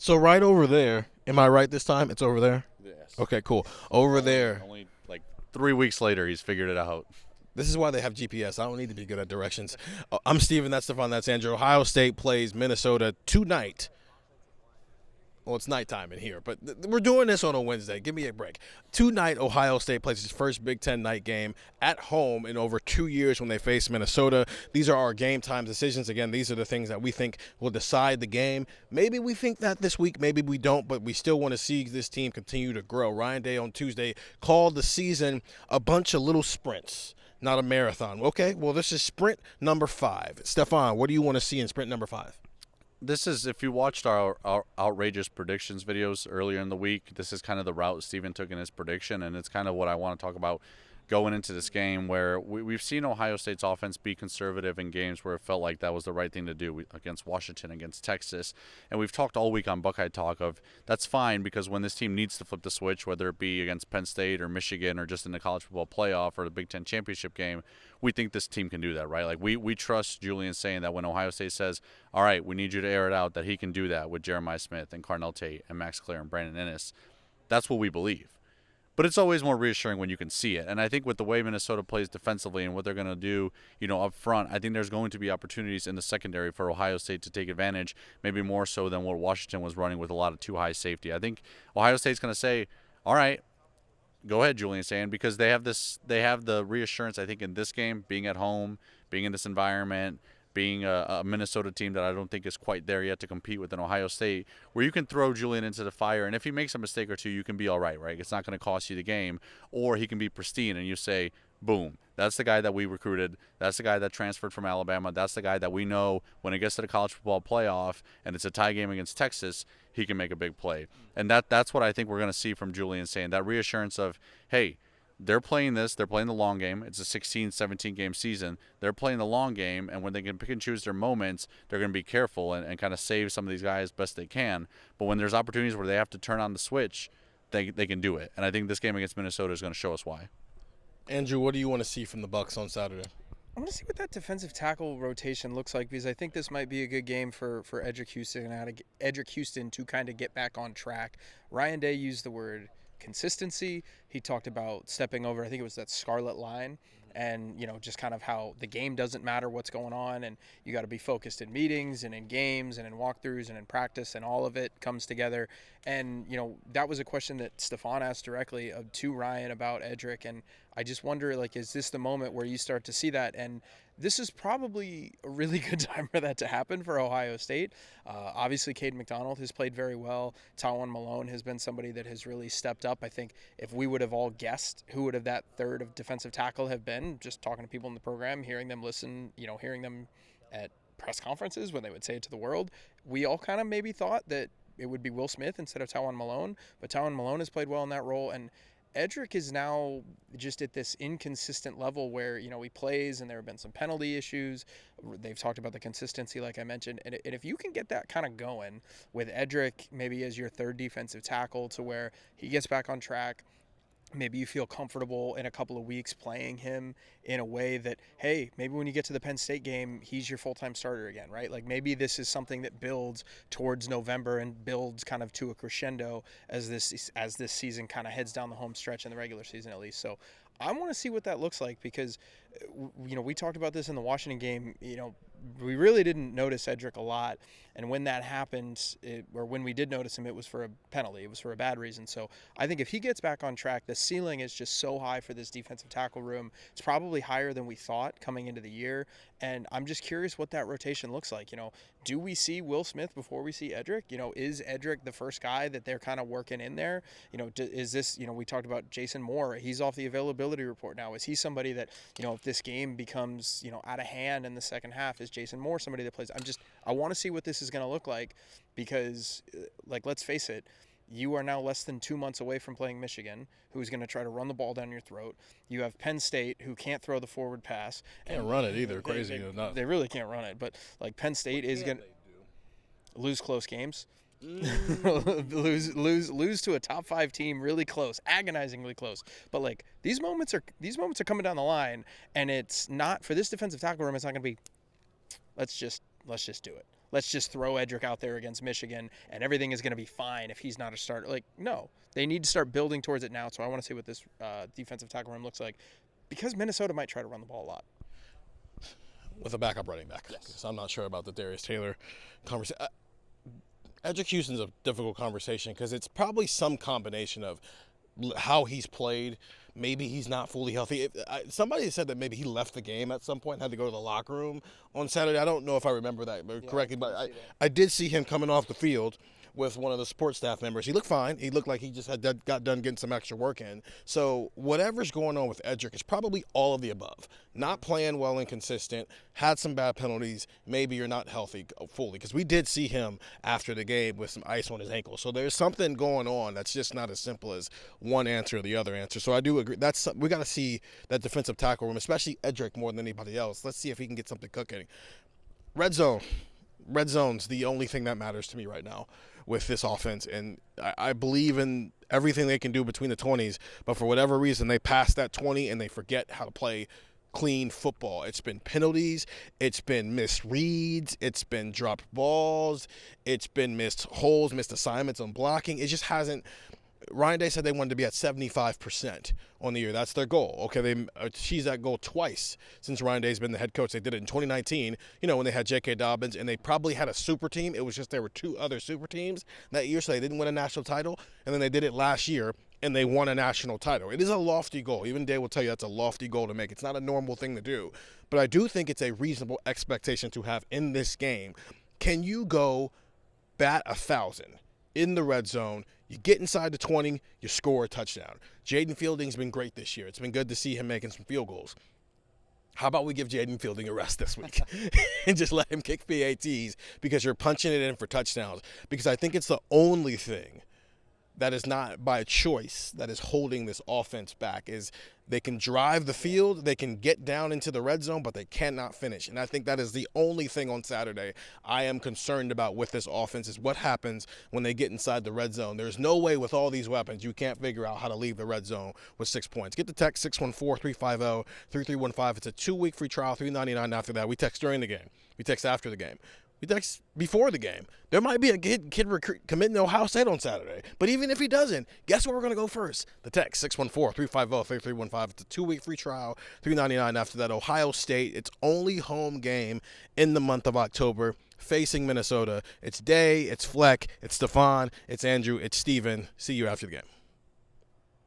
So right over there, am I right this time? It's over there? Yes. Okay, cool. Over there. Only like 3 weeks later, he's figured it out. This is why they have GPS. I don't need to be good at directions. I'm Steven. That's Stefan. That's Andrew. Ohio State plays Minnesota tonight. Well, it's nighttime in here, but we're doing this on a Wednesday. Give me a break. Tonight, Ohio State plays its first Big Ten night game at home in over 2 years when they face Minnesota. These are our game time decisions. Again, these are the things that we think will decide the game. Maybe we think that this week, maybe we don't, but we still want to see this team continue to grow. Ryan Day on Tuesday called the season a bunch of little sprints, not a marathon. Okay, well, this is sprint number 5. Stefan, what do you want to see in sprint number 5? This is, if you watched our outrageous predictions videos earlier in the week, this is kind of the route Steven took in his prediction, and it's kind of what I want to talk about going into this game, where we've seen Ohio State's offense be conservative in games where it felt like that was the right thing to do, against Washington, against Texas. And we've talked all week on Buckeye Talk of that's fine, because when this team needs to flip the switch, whether it be against Penn State or Michigan or just in the college football playoff or the Big Ten championship game, we think this team can do that, right? Like we trust Julian saying that when Ohio State says, all right, we need you to air it out, that he can do that with Jeremiah Smith and Carnell Tate and Max Clare and Brandon Ennis. That's what we believe. But it's always more reassuring when you can see it. And I think with the way Minnesota plays defensively and what they're going to do, up front, I think there's going to be opportunities in the secondary for Ohio State to take advantage, maybe more so than what Washington was running with a lot of too high safety. I think Ohio State's going to say, all right, go ahead, Julian saying, because they have the reassurance, I think, in this game, being at home, being in this environment, being a Minnesota team that I don't think is quite there yet to compete with an Ohio State, where you can throw Julian into the fire, and if he makes a mistake or two, you can be all right, right? It's not going to cost you the game, or he can be pristine, and you say, boom, that's the guy that we recruited. That's the guy that transferred from Alabama. That's the guy that we know when it gets to the college football playoff and it's a tie game against Texas, he can make a big play. And that's what I think we're going to see from Julian saying, that reassurance of, hey, they're playing this. They're playing the long game. It's a 16, 17-game season. They're playing the long game, and when they can pick and choose their moments, they're going to be careful and kind of save some of these guys best they can. But when there's opportunities where they have to turn on the switch, they can do it. And I think this game against Minnesota is going to show us why. Andrew, what do you want to see from the Bucks on Saturday? I want to see what that defensive tackle rotation looks like, because I think this might be a good game for Edric Houston to kind of get back on track. Ryan Day used the word consistency. He talked about stepping over, I think it was that scarlet line, and just kind of how the game doesn't matter what's going on, and you got to be focused in meetings and in games and in walkthroughs and in practice, and all of it comes together. And that was a question that Stefan asked directly to Ryan about Edric, and I just wonder, like, is this the moment where you start to see that? And this is probably a really good time for that to happen for Ohio State. Obviously, Cade McDonald has played very well. Tawan Malone has been somebody that has really stepped up. I think if we would have all guessed who would have that third of defensive tackle have been, just talking to people in the program, hearing them listen, hearing them at press conferences when they would say it to the world, we all kind of maybe thought that it would be Will Smith instead of Tawan Malone. But Tawan Malone has played well in that role, and Edric is now just at this inconsistent level where, he plays and there have been some penalty issues. They've talked about the consistency, like I mentioned. And if you can get that kind of going with Edric maybe as your third defensive tackle, to where he gets back on track, maybe you feel comfortable in a couple of weeks playing him in a way that, hey, maybe when you get to the Penn State game, he's your full-time starter again, right? Like maybe this is something that builds towards November and builds kind of to a crescendo as this season kind of heads down the home stretch in the regular season, at least. So I want to see what that looks like, because, we talked about this in the Washington game. We really didn't notice Edric a lot. And when that happened, or when we did notice him, it was for a penalty. It was for a bad reason. So I think if he gets back on track, the ceiling is just so high for this defensive tackle room. It's probably higher than we thought coming into the year. And I'm just curious what that rotation looks like. Do we see Will Smith before we see Edric? Is Edric the first guy that they're kind of working in there? Is this, we talked about Jason Moore. He's off the availability report now. Is he somebody that, if this game becomes, out of hand in the second half, is Jason Moore somebody that plays? I want to see what this is going to look like, because, let's face it, you are now less than 2 months away from playing Michigan, who's going to try to run the ball down your throat. You have Penn State, who can't throw the forward pass. Can't run it either. Crazy enough. They really can't run it. But, Penn State is going to lose close games. lose to a top 5 team really close, agonizingly close. But these moments are coming down the line, and it's not, for this defensive tackle room, it's not going to be let's just do it. let's just throw Edric out there against Michigan and everything is going to be fine if he's not a starter. Like, no, they need to start building towards it now. So I want to see what this defensive tackle room looks like, because Minnesota might try to run the ball a lot. With a backup running back. Yes. So I'm not sure about the Darius Taylor conversation. Edric Houston's a difficult conversation because it's probably some combination of how he's played. Maybe he's not fully healthy. Somebody said that maybe he left the game at some point and had to go to the locker room on Saturday. I don't know if I remember that correctly, but I did see him coming off the field with one of the support staff members. He looked fine. He looked like he just got done getting some extra work in. So whatever's going on with Edric is probably all of the above. Not playing well and consistent, had some bad penalties. Maybe you're not healthy fully, because we did see him after the game with some ice on his ankle. So there's something going on that's just not as simple as one answer or the other answer. So I do agree. We got to see that defensive tackle room, especially Edric more than anybody else. Let's see if he can get something cooking. Red zone's the only thing that matters to me right now with this offense, and I believe in everything they can do between the 20s, but for whatever reason they pass that 20 and they forget how to play clean football. It's been penalties, it's been missed reads, it's been dropped balls, it's been missed holes, missed assignments on blocking. It just hasn't. Ryan Day said they wanted to be at 75% on the year. That's their goal. Okay, they achieved that goal twice since Ryan Day's been the head coach. They did it in 2019, when they had J.K. Dobbins, and they probably had a super team. It was just there were two other super teams that year, so they didn't win a national title. And then they did it last year, and they won a national title. It is a lofty goal. Even Day will tell you that's a lofty goal to make. It's not a normal thing to do. But I do think it's a reasonable expectation to have in this game. Can you go bat 1,000 in the red zone? You get inside the 20, you score a touchdown. Jaden Fielding's been great this year. It's been good to see him making some field goals. How about we give Jaden Fielding a rest this week and just let him kick PATs, because you're punching it in for touchdowns? Because I think it's the only thing that is not by choice that is holding this offense back. Is they can drive the field, they can get down into the red zone, but they cannot finish. And I think that is the only thing on Saturday I am concerned about with this offense, is what happens when they get inside the red zone. There's no way with all these weapons you can't figure out how to leave the red zone with 6 points. Get the text 614-350-3315. It's a 2-week free trial, $3.99 after that. We text during the game. We text after the game. We text before the game. There might be a kid committing to Ohio State on Saturday. But even if he doesn't, guess where we're going to go first? The text, 614-350-3315. It's a 2-week free trial, $3.99 after that. Ohio State, its only home game in the month of October, facing Minnesota. It's Day, it's Fleck, it's Stefan, it's Andrew, it's Steven. See you after the game.